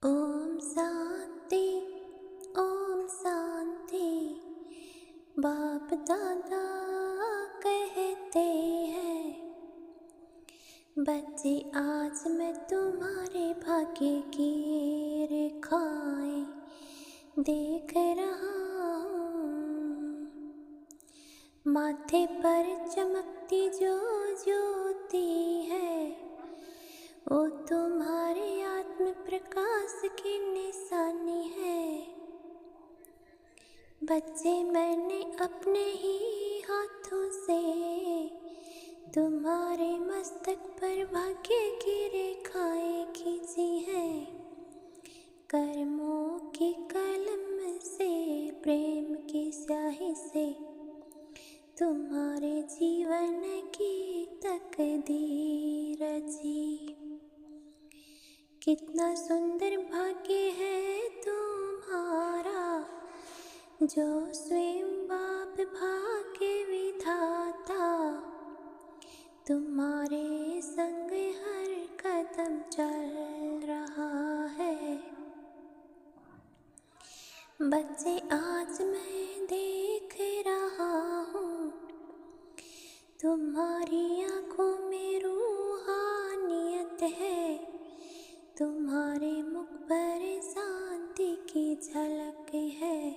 ओम शांति, ओम शांति। बाप दादा कहते हैं, बच्चे आज मैं तुम्हारे भाग्य की रेखाएं देख रहा हूँ। माथे पर चमकती जो ज्योति है, वो तुम्हारे आत्म प्रकाश की निशानी है। बच्चे मैंने अपने ही हाथों से तुम्हारे मस्तक पर भाग्य की रेखाएं खींची हैं। कर्मों की कलम से, प्रेम की स्याही से तुम्हारे जीवन की तकदीर रची। कितना सुंदर भाग्य है तुम्हारा, जो स्वयं बाप भाग्य विधाता तुम्हारे संग हर कदम चल रहा है। बच्चे आज मैं देख रहा हूँ, तुम्हारी आँखों में रूहानियत है। तुम्हारे मुख पर शांति की झलक है।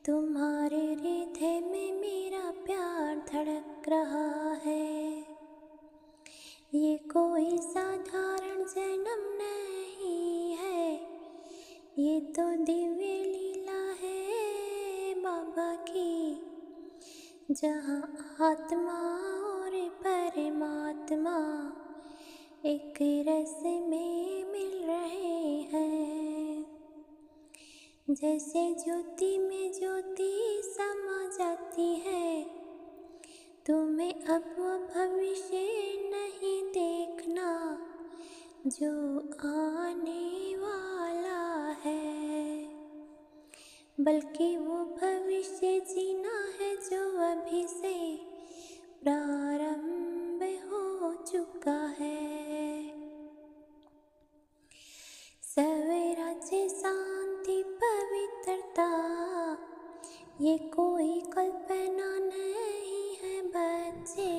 तुम्हारे हृदय में मेरा प्यार धड़क रहा है। ये कोई साधारण जन्म नहीं है, ये तो दिव्य लीला है बाबा की, जहाँ आत्मा और परमात्मा एक रस में मिल रहे हैं। जैसे ज्योति में ज्योति समा जाती है, तुम्हें अब वो भविष्य नहीं देखना जो आने वाला है, बल्कि वो भविष्य जीना है जो अभी से प्रारंभ हो चुका है। स्वराज्य, शांति, पवित्रता, ये कोई कल्पना नहीं है बच्चे,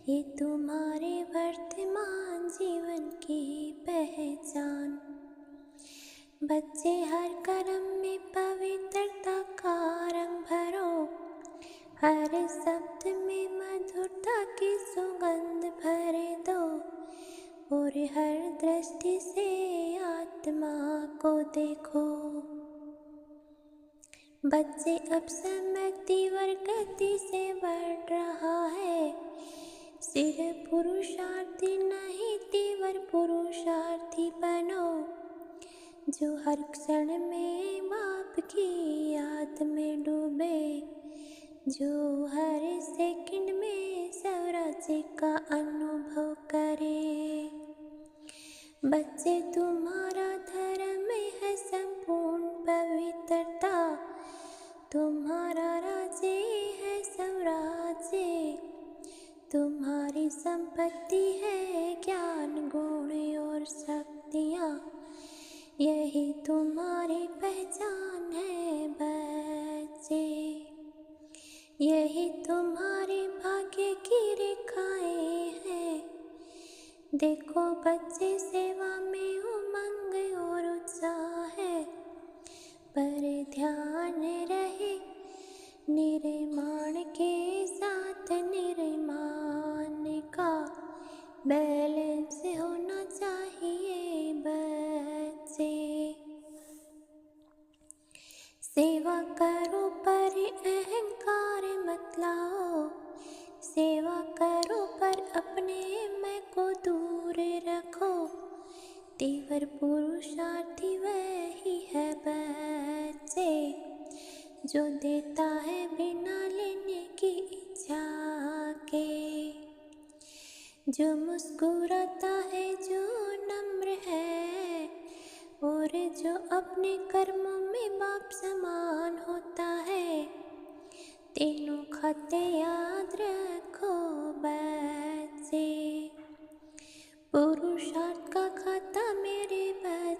ये तुम्हारे वर्तमान जीवन की पहचान। बच्चे हर कर्म में पवित्रता का रंग भरो, हर शब्द में मधुरता की सुगंध भर दो, और हर दृष्टि से आत्मा को देखो। बच्चे अब समय तीव्र गति से बढ़ रहा है। सिर्फ पुरुषार्थी नहीं, तीव्र पुरुषार्थी बनो, जो हर क्षण में बाप की याद में डूबे, जो हर सेकंड में स्वराज्य का अनुभव करे। बच्चे तुम्हारा धर्म है संपूर्ण पवित्रता, तुम्हारा राज्य है स्वराज्य, तुम्हारी संपत्ति है ज्ञान, गुण और शक्तियाँ, यही तुम्हारी पहचान है बच्चे। यही तुम्हारे भाग्य की रेखाएं हैं। देखो बच्चे, सेवा में उमंग और उत्साह है, पर ध्यान रहे निर्माण के साथ निर्माण का बैलेंस होना चाहिए बच्चे। सेवा करो पर अहंकार मत लाओ, सेवा करो पर अपने मैं को दूर रखो। तीव्र पुरुषार्थी वही है बच्चे, जो देता है बिना लेने की इच्छा के, जो मुस्कुराता है, जो नम्र है, और जो अपने कर्मों में बाप समान होता है। तीनों खाते याद रखो बच्चे, पुरुषार्थ का खाता मेरे बच्चे।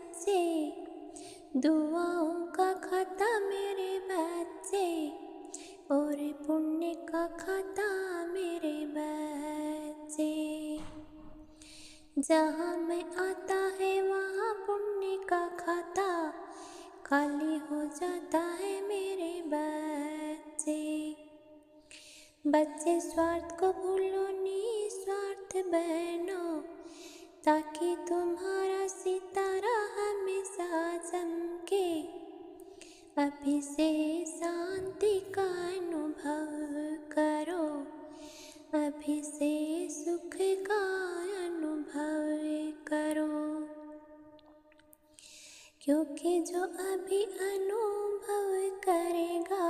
दुआओं का खाता मेरे बच्चे और पुण्य का खाता मेरे बच्चे। जहाँ मैं आता है वहाँ पुण्य का खाता खाली हो जाता है मेरे बच्चे। बच्चे स्वार्थ को भूलो निस्वार्थ बनो, ताकि तुम्हारा सितारा हमेशा चमके। अभी से शांति का अनुभव करो, अभी से सुख का अनुभव करो। क्योंकि जो अभी अनुभव करेगा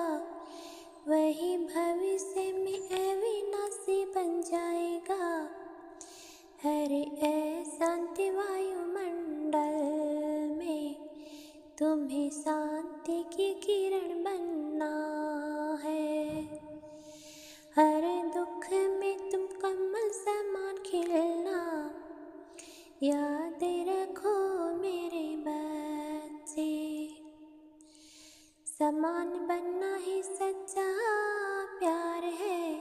वही भविष्य में अविनाशी बन जाएगा। हरे शांति वायुमंडल में तुम्हें शांति की किरण बनना है। हर दुख में तुम कमल समान खिलना याद रखो मेरे बच्चे। समान बनना ही सच्चा प्यार है,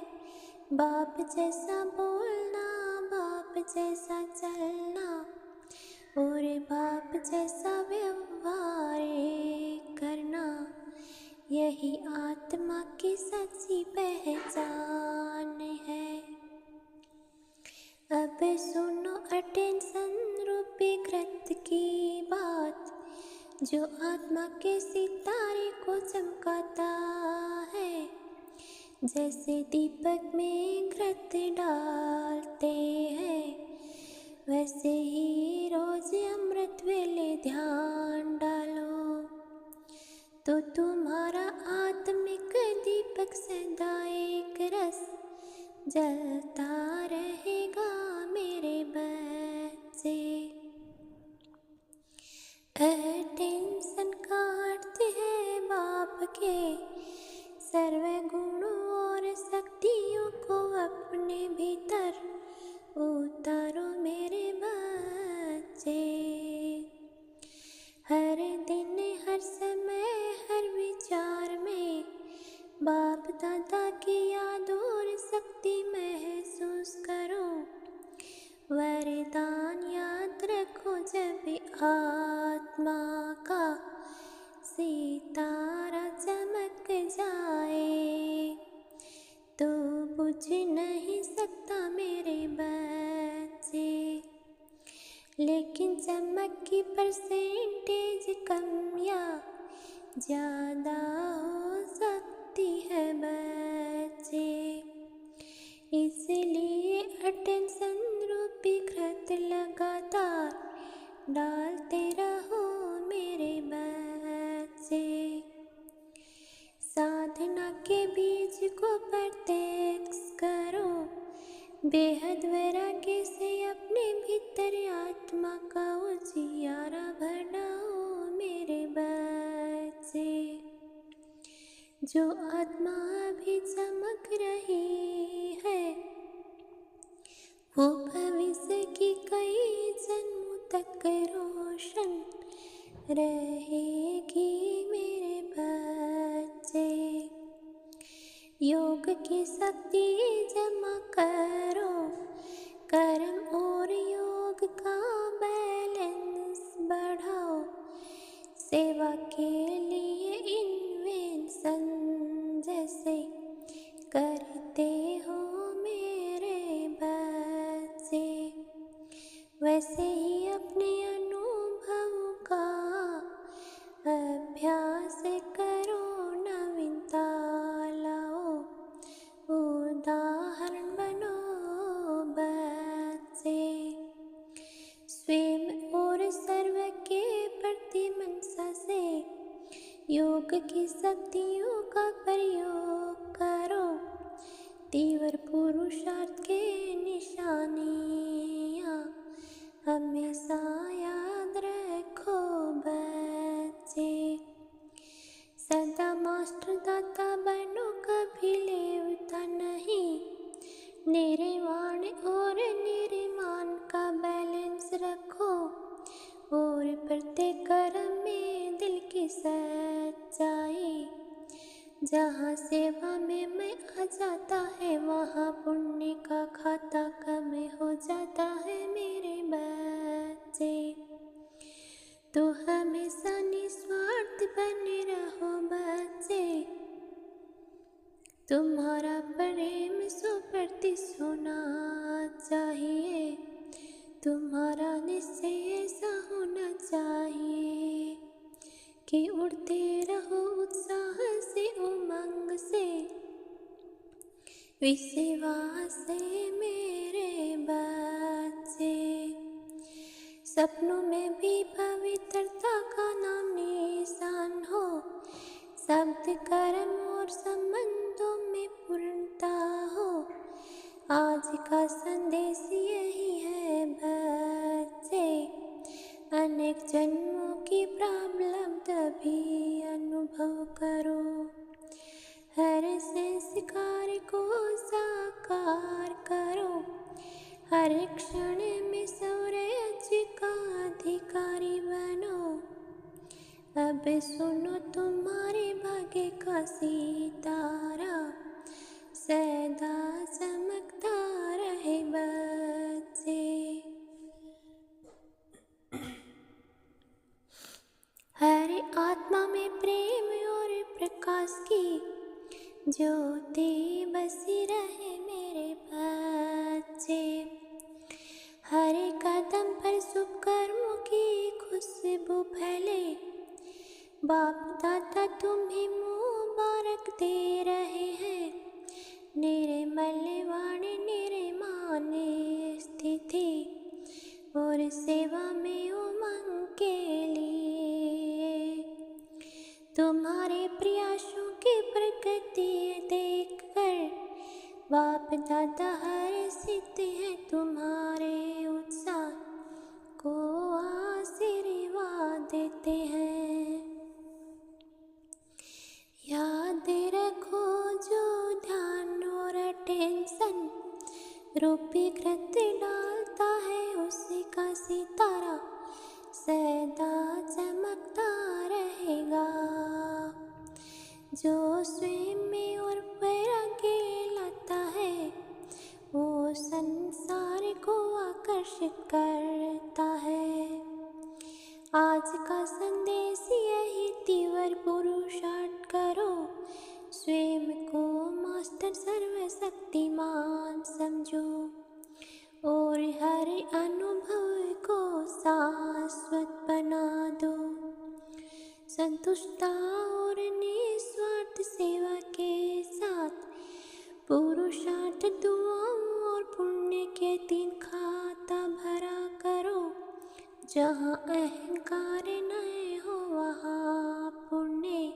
बाप जैसा बोलना, बाप जैसा चलना और बाप जैसा व्यवहार करना, यही आत्मा की सच्ची पहचान है। अब सुनो अटेंशन रूपी कृत की बात, जो आत्मा के सितारे को चमकाता है। जैसे दीपक में घृत डालते हैं, वैसे ही रोज अमृत वेले ध्यान डालो, तो तुम्हारा आत्मिक दीपक सदा एक रस जलता रहेगा मेरे बच्चे। अटेंशन का अर्थ है बाप के सर्व गुणों और शक्तियों को अपने भीतर उतारो मेरे बच्चे। हर दिन हर समय हर विचार में बाप दादा की याद और शक्ति महसूस करो। वरदान याद रखो, जब आत्मा का सितारा चमक जाए तो बुझ नहीं सकता मेरे बच्चे। लेकिन चमक की परसेंटेज कम या ज़्यादा हो सकती है बच्चे। इसलिए अटेंशन रूपी घृत लगातार डालते रहो मेरे बच्चे। साधना के बीज को प्रत्यक्ष करो, बेहद वैराग्य से अपने भीतर आत्मा का उजियारा भरनाओ मेरे बच्चे। जो आत्मा अभी चमक रही है वो भविष्य की कई जन्मों तक रोशन रहेगी मेरे बच्चे। योग की शक्ति जमा करो, कर्म और योग का बैलेंस बढ़ाओ। सेवा के लिए इन्वेंशन जैसे करते हो मेरे बच्चे, वैसे ही अपने अनुभव का अभ्यास करो। नवीनता लाओ, उदाहरण बनो बच्चे। स्वयं और सर्व के प्रति मनसा से योग की शक्तियों का प्रयोग करो। तीव्र पुरुषार्थ के निशानियाँ हमेशा याद रखो बच्चे। सदा मास्टर दाता बनो, कभी लेवता नहीं। निर्वाण और निर्माण का बैलेंस रखो और प्रत्येक कर्म में दिल जहाँ सेवा में मैं आ जाता है वहाँ पुण्य का खाता कम हो जाता है मेरे बच्चे। तो हमेशा निस्वार्थ बने रहो बच्चे, तुम्हारा प्रेम सौ प्रतिशत होना चाहिए, तुम्हारा निश्चय ऐसा होना चाहिए कि उड़ते रहो उत्साह से उमंग से विश्वास से मेरे बच्चे। सपनों में भी पवित्रता का नाम निशान हो, शब्द कर्म और संबंधों में पूर्णता हो। आज का संदेश यही है बच्चे, अनेक जन्मों की प्रॉब्लम तभी अनुभव करो, हर संस्कार को साकार करो, हर क्षण में स्वराज्य का अधिकारी बनो। अब सुनो तुम्हारे भाग्य का सितारा सदा चमकता रहे बच्चे। हर आत्मा में प्रेम और प्रकाश की ज्योति बसी रहे मेरे बच्चे। हर कदम पर शुभ कर्मों की खुशबू फैले, बाप दादा तुम्हें मुबारक दे रहे हैं। निर्मल वाणी निर्माण स्थिति और सेवा में उमंग के लिए, तुम्हारे प्रयासों की प्रगति देखकर बाप दादा हर्षित हैं, तुम्हारे उत्साह को आशीर्वाद देते हैं। याद रखो जो ध्यान और अटेंशन रूपी कृत्य डालता है उसी का सितारा सदा चमकता रहेगा। जो स्वयं में और वैराग्य लाता है वो संसार को आकर्षित करता है। आज का संदेश यही, तीव्र पुरुषार्थ करो, स्वयं को मास्टर सर्वशक्तिमान समझो और हर अनुभव को शाश्वत बना दो। संतुष्टता और निस्वार्थ सेवा के साथ पुरुषार्थ, दुआओं और पुण्य के 3 खाता भरा करो। जहाँ अहंकार न हो वहाँ पुण्य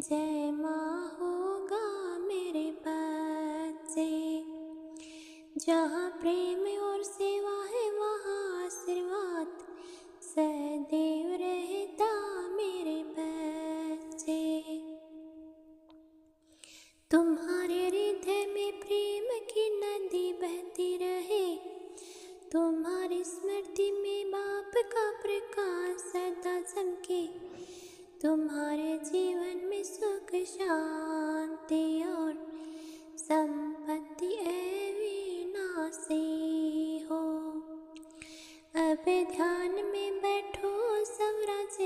जय माँ होगा मेरे बच्चे। जहाँ प्रेम और सेवा है वहाँ आशीर्वाद सदैव रहता मेरे बच्चे। तुम्हारे हृदय में प्रेम की नदी बहती रहे, तुम्हारी स्मृति में बाप का प्रकाश सदा चमके, तुम्हारे जीवन में सुख शांति और संपत्ति अविनाशी हो। अब ध्यान में बैठो, स्वराज्य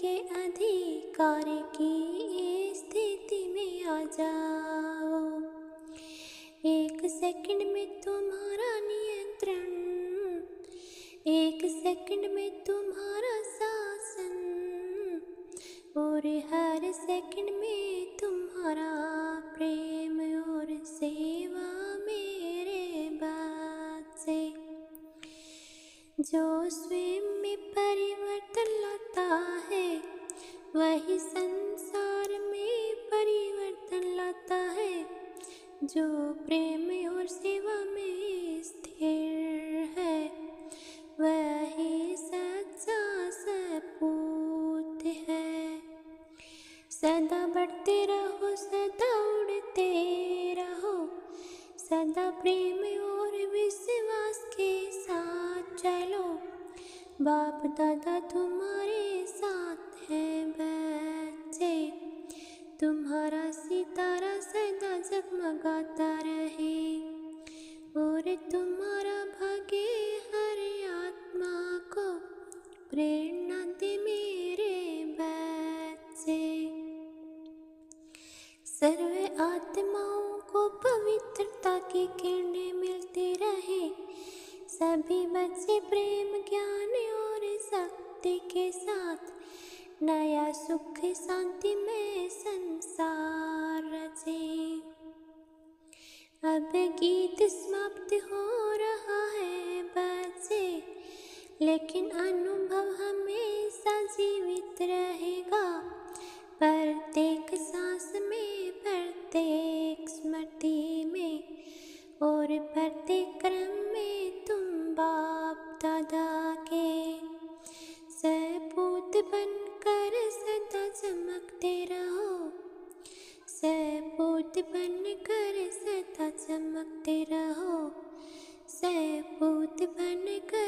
के अधिकार की स्थिति में आ जाओ। 1 सेकंड में तुम्हारा नियंत्रण, 1 सेकंड में तुम्हारा शासन और हर सेकंड में तुम्हारा प्रेम और सेवा मेरे बच्चे। जो स्वयं में परिवर्तन लाता है वही संसार में परिवर्तन लाता है। जो प्रेम और सेवा में स्थिर है वही सच्चा सपूत है। सदा बढ़ते रहो, सदा उड़ते रहो, सदा प्रेम और विश्वास के साथ चलो। बाप दादा तुम्हारे साथ हैं बच्चे, तुम्हारा जगमगाता रहे और तुम्हारा भाग्य हर आत्मा को प्रेरणा दे मेरे बच्चे। सर्व आत्माओं को पवित्रता की किरणें मिलती रहे, सभी बच्चे प्रेम ज्ञान और शक्ति के साथ नया सुख शांति में संसार रचे। अब गीत समाप्त हो रहा है बच्चे, लेकिन अनुभव हमेशा जीवित रहेगा। प्रत्येक सांस में, प्रत्येक स्मृति में और प्रत्येक क्रम में तुम बाप दादा के सपूत बनकर सदा चमकते रहो, सपूत बनकर सदा चमकते रहो, सपूत बनकर